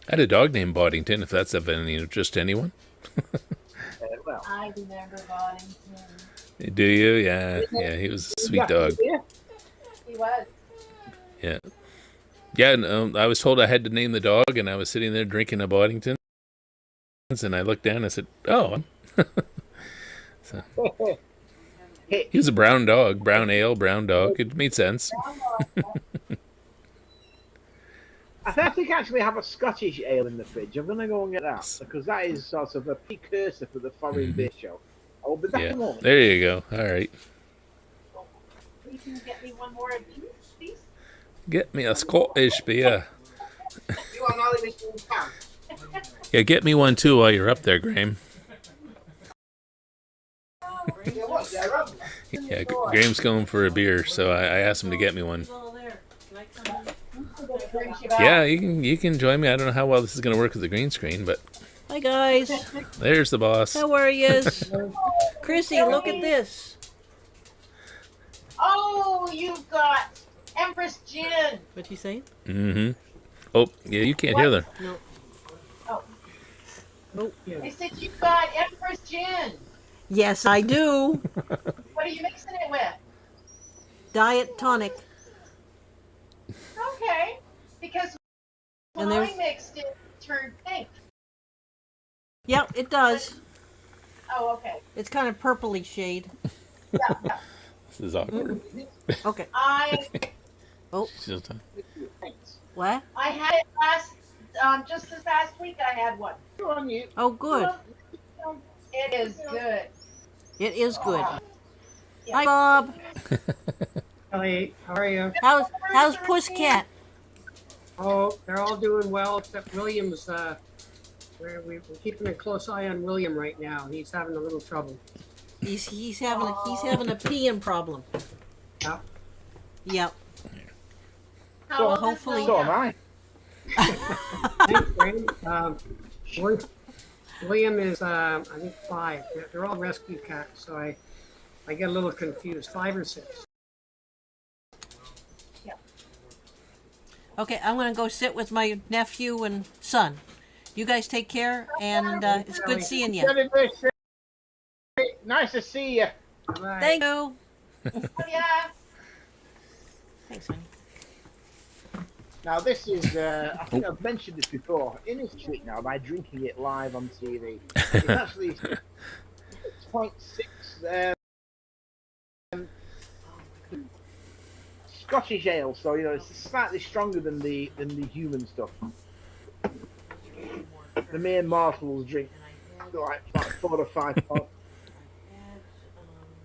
I had a dog named Boddington, if that's of any interest to anyone. Well, I remember Boddington. Do you? Yeah. Yeah, he was a sweet dog. He was. Yeah. Yeah, and I was told I had to name the dog, and I was sitting there drinking a Boddington, and I looked down and I said, oh. He was a brown dog, brown ale, brown dog. It made sense. I think I actually have a Scottish ale in the fridge. I'm going to go and get that because that is sort of a precursor for the foreign beer show. I will be back in a moment. There you go. All right. You can get me one more of these, please? Get me a Scottish beer. You want all of this in town? Yeah, get me one too while you're up there, Graham. Yeah, Graham's going for a beer, so I asked him to get me one. Yeah, you can join me. I don't know how well this is going to work with the green screen, but Hi guys, there's the boss. how are yous? Chrissy, look at this. Oh, you've got Empress Gin. What you saying? Mm-hmm. Oh, yeah, you can't hear them. No. Oh, I said you've got Empress Gin. Yes, I do. What are you mixing it with? Diet tonic. Okay, because when And I there's- mixed it, it turned pink. Yep, it does. Oh, okay. It's kind of purpley shade. Yeah. This is awkward. Okay. She's just talking. What? I had it just this past week. I had one. Oh, good. It is good. It is good. Yeah. Hi, Bob. Ellie, how are you? How's Pusscat? Oh, they're all doing well except William's. We're keeping a close eye on William right now. He's having a little trouble. He's having a peeing problem. Yeah. Yep. How old is hopefully- So William? am I. Thanks, Graham. William is, I think 5. They're all rescue cats, so I get a little confused. 5 or 6. Okay, I'm gonna go sit with my nephew and son. You guys take care, and it's good seeing you. Nice to see you. Bye. Thank you. Oh, yeah. Thanks, honey. Now this is, I think I've mentioned this before, in his trick now by drinking it live on TV. It's actually 6.6 Scottish ale, so you know it's slightly stronger than the human stuff. The mere mortals drink like 4 or 5 pots.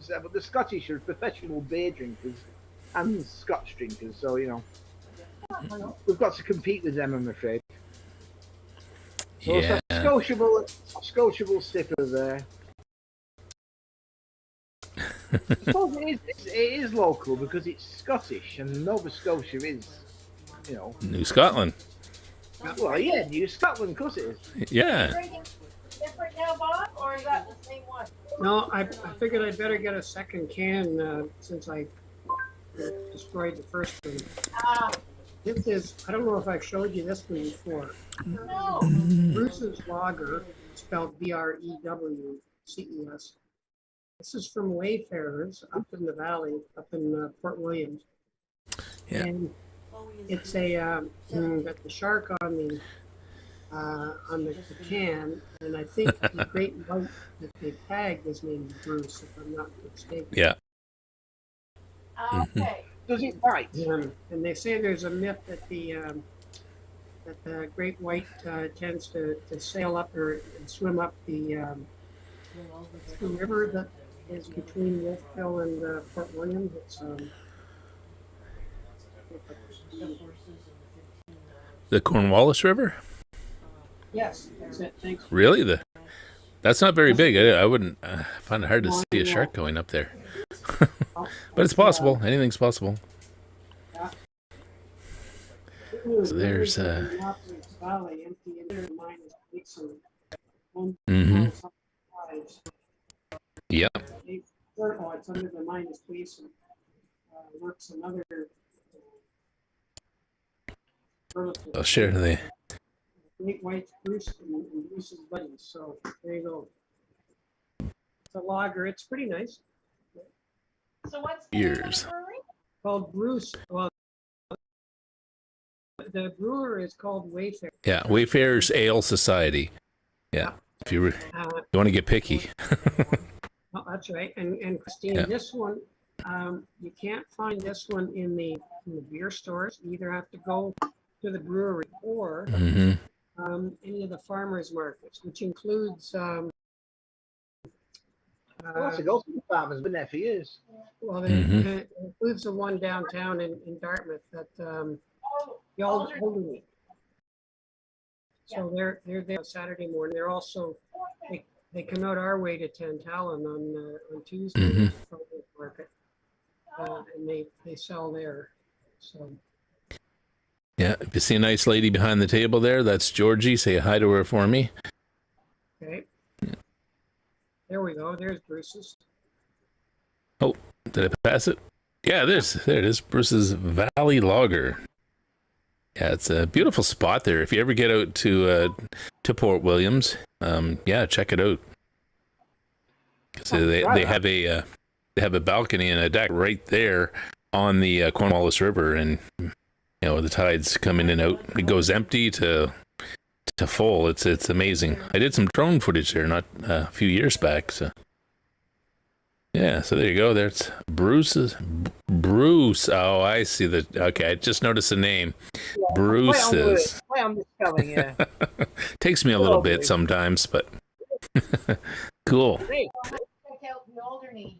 So, but the Scottish are professional beer drinkers and Scotch drinkers, so you know. We've got to compete with them, I'm afraid. So Yeah. Scotiable sipper there. I suppose it is local because it's Scottish and Nova Scotia is, you know. New Scotland. Well, yeah, New Scotland, of course it is. Yeah. Drinking different now, Bob, or is that the same one? No, I figured I'd better get a second can since I destroyed the first one. This is, I don't know if I've showed you this one before. No. Bruce's Lager, spelled Brewces. This is from Wayfarers up in the valley, up in Port Williams. Yeah. And it's a got the shark on the can, and I think the great white that they tagged is named Bruce, if I'm not mistaken. Yeah. Okay. Does it bite? And they say there's a myth that the great white tends to sail up or swim up the river that is between Wolfville and Port Williams. It's The Cornwallis River? yes, that's it. Thanks. Really? That's not very big. I wouldn't find it hard to see a shark going up there. But it's possible. Anything's possible. So there's Valley empty and minus weeks and Yeah. Circle, it's under the minus Gleason. works another relative. I'll share the. Great White Bruce and Bruce's buddies. So there you go. It's a lager. It's pretty nice. So what's the name of Years. the brewery? Called Bruce. Well, the brewer is called Wayfair. Yeah, Wayfarers Ale Society. Yeah, if you want to get picky. Oh, that's right. And Christine, Yeah. this one, you can't find this one in the beer stores. You either have to go to the brewery or Mm-hmm. any of the farmers markets, which includes Well, that's a go to the farmers. Been there for years. well, Mhm. it includes the one downtown in Dartmouth that the old Week. So they're there Saturday morning. They're also they come out our way to Tantallon on Tuesday Mhm. farmers market, and they sell there. So Yeah, if you see a nice lady behind the table there, that's Georgie. Say hi to her for me. okay, there we go. There's Bruce's. Oh, did I pass it? Yeah, there it is. Bruce's Valley Lager. Yeah, it's a beautiful spot there. If you ever get out to Port Williams, yeah, check it out. So they have a balcony and a deck right there on the Cornwallis River, and the tides come in and out. It goes empty to full. It's amazing. I did some drone footage there not a few years back. So yeah, so there you go. There's Bruce. Oh, I see okay, I just noticed the name. Bruce's. Play on the spelling, yeah. Takes me a little bit sometimes, but cool. Great. Check out the Alderney.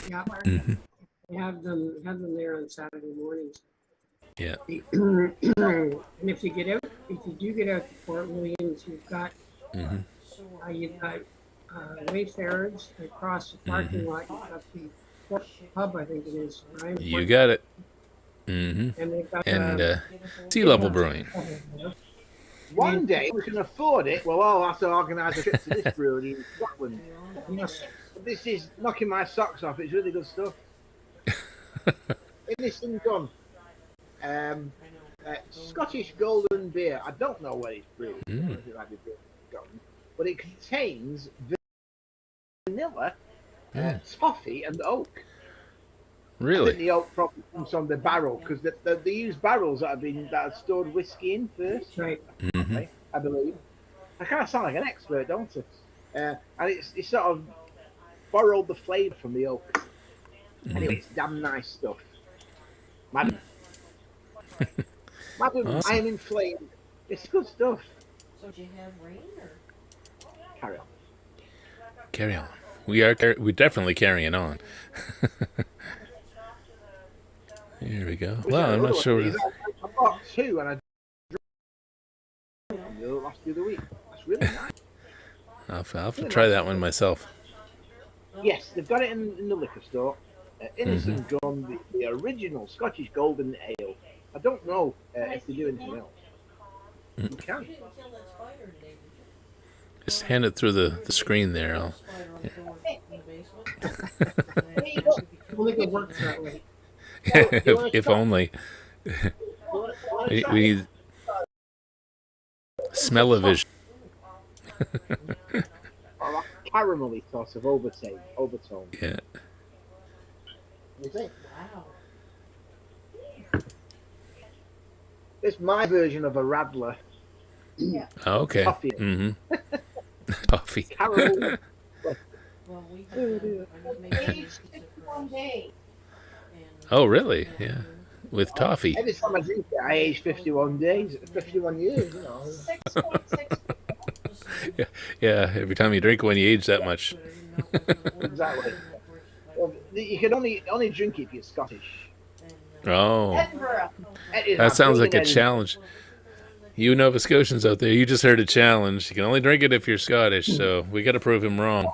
Yeah, Mhm. they have them there on Saturday mornings. Yeah. And if you do get out to Port Williams, you've got Mhm. Wayfarers across the parking lot. You've got the Port Pub, I think it is. Right? You got it. Hmm. And they've got And Sea Level Brewing. One day we can afford it. We'll all have to organise a trip to this brewery in Scotland. yes, This is knocking my socks off. It's really good stuff. In this thing done. Scottish Golden Beer. I don't know where it's brewed. I don't know if it might be brewed in Scotland, but it contains vanilla, toffee, and oak. I think Really? the oak probably comes from the barrel because they use barrels that have stored whiskey in first. that's right. Hmm. I believe. I kind of sound like an expert, don't I? And it's sort of borrowed the flavour from the oak. Anyway, it's damn nice stuff. Madam, Awesome. I am inflamed. It's good stuff. So do you have rain or? Carry on. Carry on. We're definitely carrying on. Here we go. Well, I'm not sure. I bought two and I drank them last the other week. That's really nice. I'll have to try that one myself. Yes, they've got it in the liquor store. Innocent Gun, the original Scottish Golden Ale. I don't know if they do anything else. You can. Just hand it through the screen there. Only it works that way. if only. We need smell-o-vision. Or a caramelly sort of overtone. Yeah. You think? Wow. It's my version of a Radler. Oh, okay. Toffee. Mm-hmm. Toffee. Caramel. Well, we have aged 51 days. Oh, really? Yeah. With toffee. Every time I drink it, I age 51 days, 51 years, you know. 6.6. Yeah. Every time you drink one, you age that much. Exactly. Well, you can only drink it if you're Scottish. Oh, Edinburgh. that sounds like a Edinburgh. challenge. You Nova Scotians out there, you just heard a challenge. You can only drink it if you're Scottish, so we got to prove him wrong.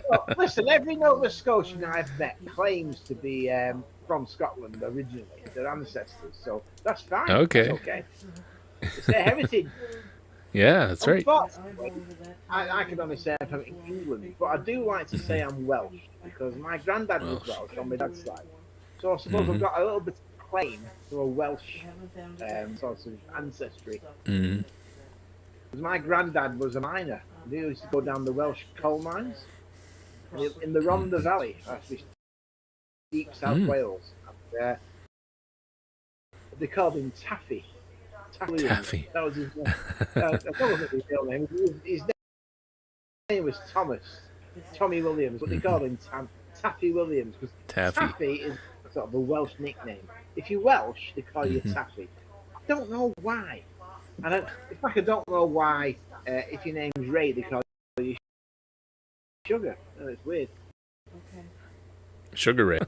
Well, listen, every Nova Scotian I've met claims to be from Scotland originally, their ancestors, so that's fine. Okay. That's okay. It's their heritage. Yeah, that's right. Unfortunately, I can only say I'm from England, but I do like to say I'm Welsh because my granddad was Welsh on my dad's side. So I suppose I've got a little bit of claim to a Welsh sort of ancestry. Mm. My granddad was a miner. He used to go down the Welsh coal mines in the Rhondda Valley, actually deep South Wales. And, they called him Taffy. Taffy. That was his name. That wasn't his real name. His name was Tommy Williams, but they called him Taffy Williams because Taffy is sort of a Welsh nickname. If you're Welsh, they call you Taffy. I don't know why. And in fact, I don't know why. If your name's Ray, they call you Sugar. Oh, it's weird. Okay. Sugar Ray.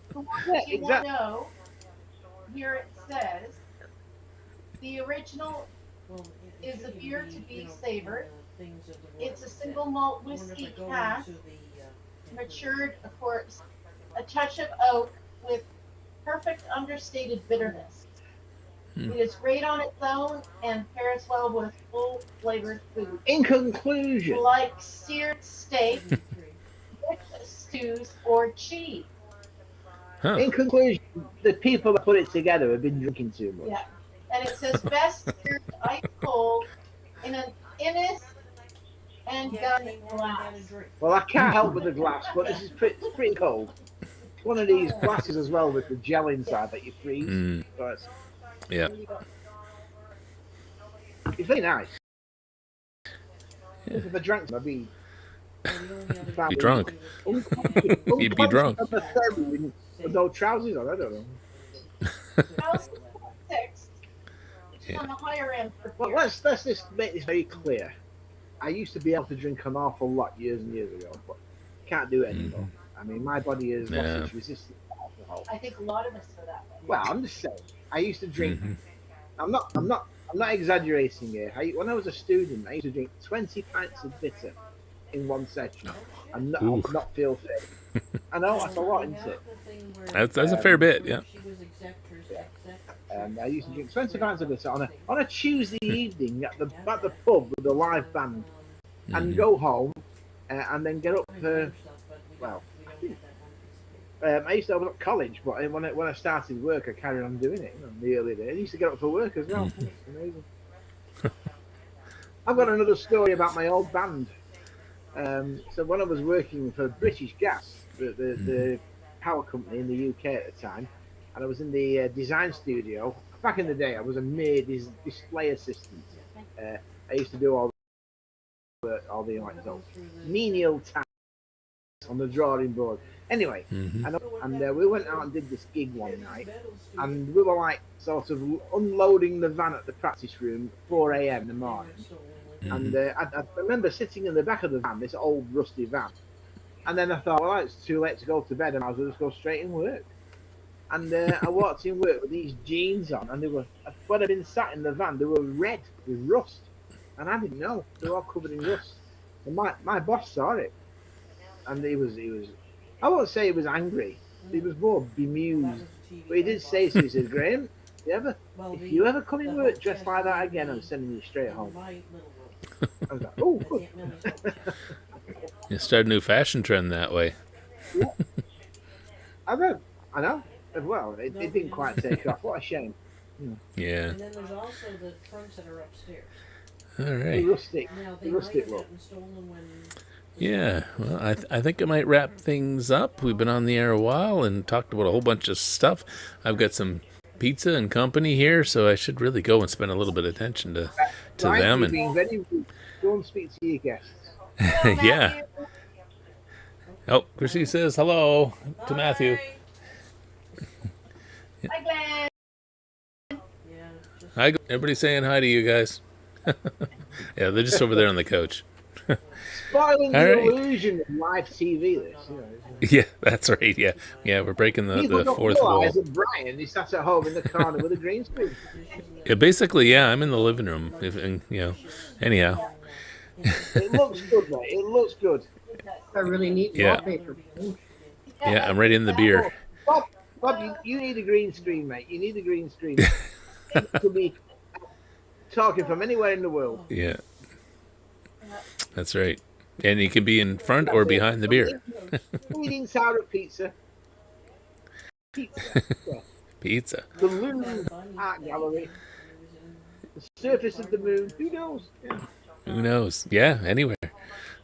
Yeah, You want to know, here it says, the original is a beer to be savored. It's a single malt whiskey cask, matured for a touch of oak with perfect understated bitterness. It is great on its own and pairs well with full flavored food. In conclusion, Like seared steak, stews, or cheese. Huh. in conclusion, the people that put it together have been drinking too much. Yeah. And it says best served ice cold in an Innis and done glass. Well, I can't help with the glass, but this is pretty cold. One of these glasses as well with the gel inside that you freeze. So Yeah. There you go. it's very nice. Yeah. If I drank some, I'd be Be drunk. You'd be drunk. With no trousers on, I don't know. House 6 Yeah. on the higher end for Well, beer. let's just make this very clear. I used to be able to drink an awful lot years and years ago, but can't do it anymore. I mean, my body has lost its resistance to alcohol. I think a lot of us are that way. Well, I'm just saying. I used to drink. I'm not exaggerating here. When I was a student, I used to drink 20 pints of bitter in one session, and not feel sick. I know that's a lot, isn't it? That's a fair bit, yeah. I used to drink 20 pints of bitter on a Tuesday evening at the pub with a live band, and go home, and then get up for I used to have at college, but when I started work, I carried on doing it in the early days. I used to get up for work as well. It's amazing. I've got another story about my old band. So when I was working for British Gas, the power company in the UK at the time, and I was in the design studio. Back in the day, I was a mere display assistant. I used to do all the like menial tasks on the drawing board. Anyway, and we went out and did this gig one night, and we were like sort of unloading the van at the practice room at 4 a.m. in the morning. And I remember sitting in the back of the van, this old rusty van, and then I thought, well, it's too late to go to bed, and I was just go straight in work. And I walked in work with these jeans on, and when I'd been sat in the van, they were red with rust, and I didn't know they were all covered in rust. And my boss saw it, and he was. I won't say he was angry. He was more bemused. But he did say to me, he said, Graham, if you ever come in work dressed like that again, I'm sending you straight home. I was like, oh, good. You start a new fashion trend that way. Yeah. I know. Well, it didn't quite take off. What a shame. Yeah. And then there's also the trunks that are upstairs. All The right. rustic Now, they might have look. gotten stolen when... Yeah. Well, I think I might wrap things up. We've been on the air a while and talked about a whole bunch of stuff. I've got some pizza and company here, so I should really go and spend a little bit of attention to Right, them. you've And been very rude. Go and speak to your guests. yeah. Oh, Chrissy says hello to Matthew. Hi, Glenn. Yeah, just... Hi, everybody saying hi to you guys. Yeah, they're just over there on the couch. Spoiling All the right. illusion of live TV, this. Yeah, that's right. Yeah, we're breaking People the don't fourth wall. realise that Brian, he sat at home in the corner with a green screen. Yeah, basically, yeah, I'm in the living room. Anyhow. It looks good, mate. It looks good. I really need Yeah. wallpaper. Yeah, I'm ready in the beer. Bob, you need a green screen, mate. You need a green screen. You could be talking from anywhere in the world. Yeah, that's right. And you can be in front or behind the beer. Eating sour pizza. Pizza. Yeah. Pizza. The Moon Art Gallery. The surface of the moon. Who knows? Yeah. Who knows? Yeah, anywhere.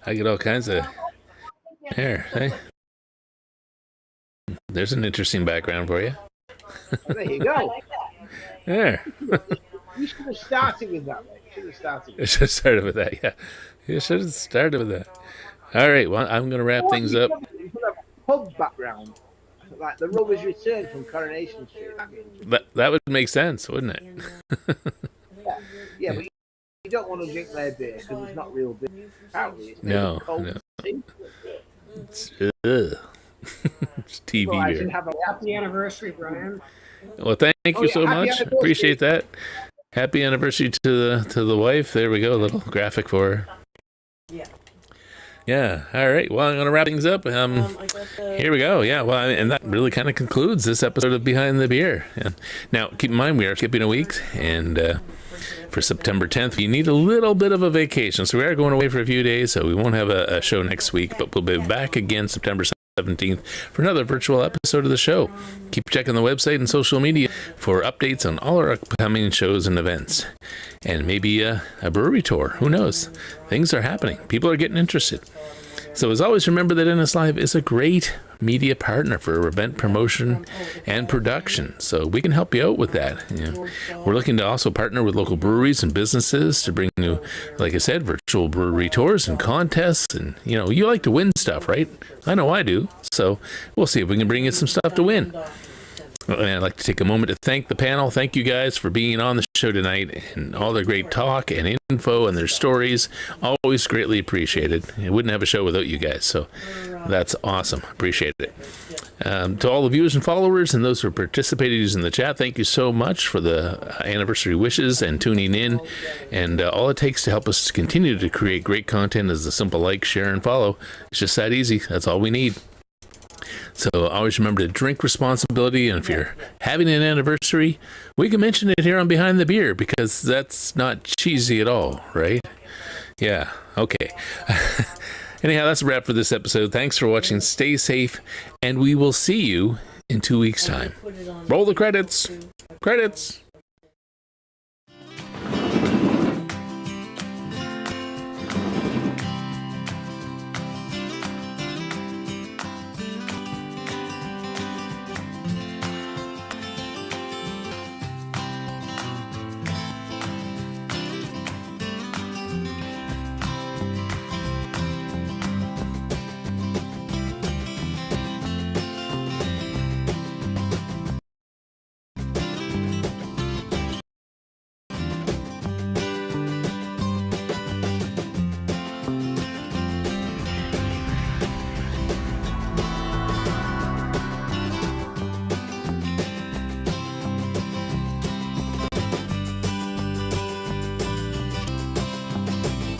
I get all kinds of... There, hey. There's an interesting background for you. There you go. There. You should have started with that, mate. Should have started I with should have started with that, yeah. You should have started with that. All right, well, I'm going to wrap things up. You could have a pub background. Like the Rovers Return from Coronation Street. That would make sense, wouldn't it? Yeah, but you don't want to drink their beer because it's not real beer. Apparently, it's made No, of cold no. tea. It's, it's TV So I should beer. have a Happy anniversary, Brian. Well, thank you so happy much. anniversary. Appreciate that. Happy anniversary to the wife. There we go. A little graphic for her. Yeah. All right. Well, I'm going to wrap things up. Here we go. Yeah. Well, and that really kind of concludes this episode of Behind the Beer. Yeah. Now, keep in mind, we are skipping a week, and for September 10th, we need a little bit of a vacation. So we are going away for a few days, so we won't have a show next week, but we'll be back again September 17th for another virtual episode of the show. Keep checking the website and social media for updates on all our upcoming shows and events. And maybe a brewery tour. Who knows? Things are happening. People are getting interested. So as always, remember that NS Live is a great media partner for event promotion and production. So we can help you out with that. You know, we're looking to also partner with local breweries and businesses to bring you, like I said, virtual brewery tours and contests. And, you know, you like to win stuff, right? I know I do. So we'll see if we can bring you some stuff to win. And I'd like to take a moment to thank the panel. Thank you guys for being on the show tonight and all their great talk and info and their stories. Always greatly appreciated. I wouldn't have a show without you guys, so that's awesome. Appreciate it. To all the viewers and followers and those who participated in the chat, thank you so much for the anniversary wishes and tuning in. And all it takes to help us to continue to create great content is a simple like, share, and follow. It's just that easy. That's all we need. So always remember to drink responsibility, and if you're having an anniversary, we can mention it here on Behind the Beer because that's not cheesy at all, right? Yeah, okay. Anyhow, that's a wrap for this episode. Thanks for watching. Stay safe, and we will see you in 2 weeks' time. Roll the credits. Credits.